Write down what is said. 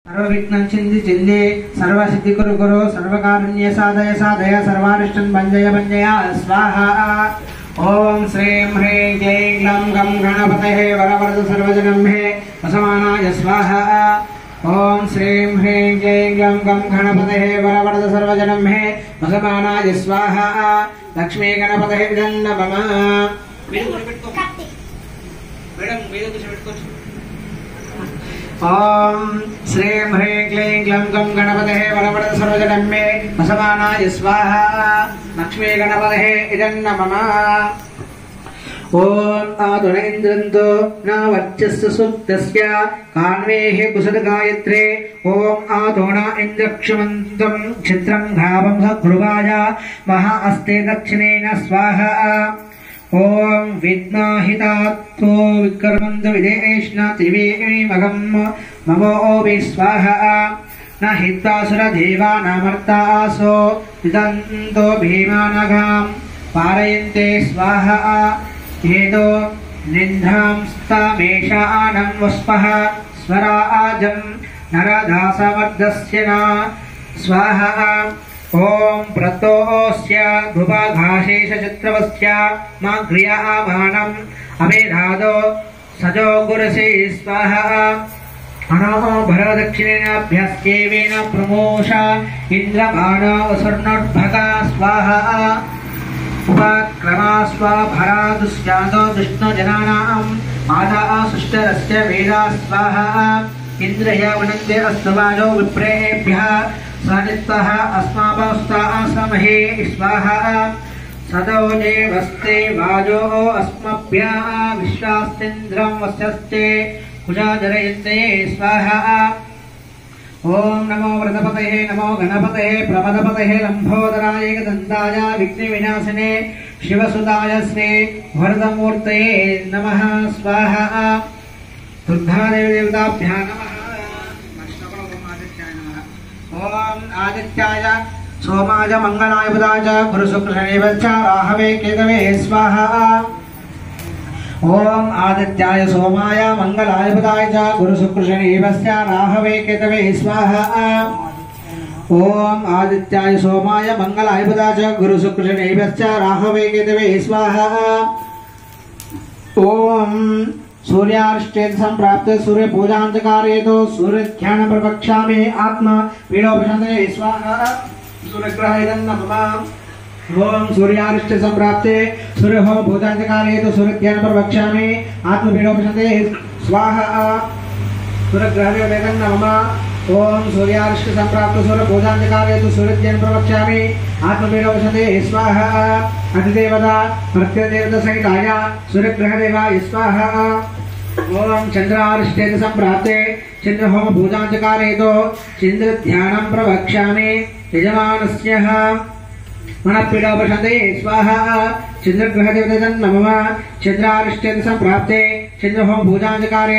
सर्वविघ्नं चिन्ति चिन्ति सर्वसिद्धि कुरु कुरु सर्वकारुण्य साधय साधय सर्वारिष्टं भञ्जय भञ्जय स्वाहा। ओम श्रीं ह्रीं जय ग्लं गं गणपतये वरवरद सर्वजनं मे वसमानाय स्वाहा। ओम श्रीं ह्रीं जय ग्लं गं गणपतये वरवरद सर्वजनं मे वसमानाय स्वाहा। लक्ष्मी गणपतये नमः। ओम श्रीं ह्रीं क्लीं ग्लं गं गणपतये वरवरद सर्वजनं मे वसमानाय स्वाहा। लक्ष्मी गणपतये नमः। ओम आदुरेन्द्रन्तो न वर्चस्व सुक्तस्य कान्वेः कुसद गायत्रे। ओम आदोना इन्द्रक्षमन्तं छिद्रं घावं सद्गुरुवाय महा अस्ते दक्षिणेन स्वाहा। ओम विद्माहितात्तो विक्रमन्तो विदेशना त्रिवेणीमघं ममो स्वाहा। न हित्वासुर देवानामर्तासो विदन्तो भीमानघां पारयन्ते स्वाहा। हेदो निन्ध्रांस्तमेषानं वस्पः स्वराजं नरदासवर्धस्य न स्वाहा। ओम प्रतोस्य धुपघाशेषचित्रवस्य माघ्रियामानम् अमेधादो सजो गुरसे स्वाहा। अनो भरदक्षिणेनाभ्यस्येवेन प्रमोष इन्द्रमानो स्वर्णोद्भगा स्वाहा। उपक्रमा स्वभरादुस्यादो विष्णुजनानाम् आदा सुष्टरस्य वेदा स्वाहा। इन्द्रय वनन्ते अस्तवाजो विप्रेभ्यः सनित्तः अस्माभस्ताः समहे स्वाहा। सदोजे वस्ते वाजो अस्मभ्यः विश्वास्तेन्द्रं वस्यस्ते कुजाजरयन्ते स्वाहा। ओम नमो व्रतपतये नमो गणपतये प्रमदपतये लंबोदराय एकदन्ताय विघ्नविनाशिने शिवसुताय श्री वरदमूर्तये नमः स्वाहा। दुर्गादेवी देवताभ्यां नमः। ओम आदित्याय सोमाय मंगलाय बुधाय गुरुशुक्रशनिश्च राहवे केतवे स्वाहा। ओम आदित्याय सोमाय मंगलाय बुधाय गुरुशुक्रशनिश्च राहवे केतवे स्वाहा। ओम आदित्याय सोमाय मंगलाय बुधाय गुरुशुक्रशनिश्च राहवे केतवे स्वाहा। ओम सूर्यारिष्टेन संप्राप्त सूर्य पूजांतकारेतो सूर्य ध्यान प्रवक्ष्यामि आत्मा पीडोपशान्तये स्वाहा। सूर्यग्रहाय नमः। ओम सूर्यारिष्ट संप्राप्ते सूर्य होम पूजांतकारेतो सूर्य ध्यान प्रवक्ष्यामि आत्मा पीडोपशान्तये स्वाहा। सूर्यग्रहाय नमः। ओम सूर्यारिष्ट संप्राप्त सूर्य पूजांतकारेतो सूर्य ध्यान प्रवक्ष्यामि आत्मा पीडोपशान्तये स्वाहा। अधिदेवता प्रत्यदेवता सहिताय सूर्यग्रहदेवाय स्वाहा। ओम चंद्रारिष्टेन संप्राप्ते चंद्र होम पूजांचकारेतो चंद्र ध्यानं प्रवक्ष्यामि यजमानस्य मनःपीडोपशान्तये स्वाहा। चंद्रग्रहदेवते नमः। चंद्रारिष्टेन संप्राप्ते चंद्र होम पूजांचकारेतो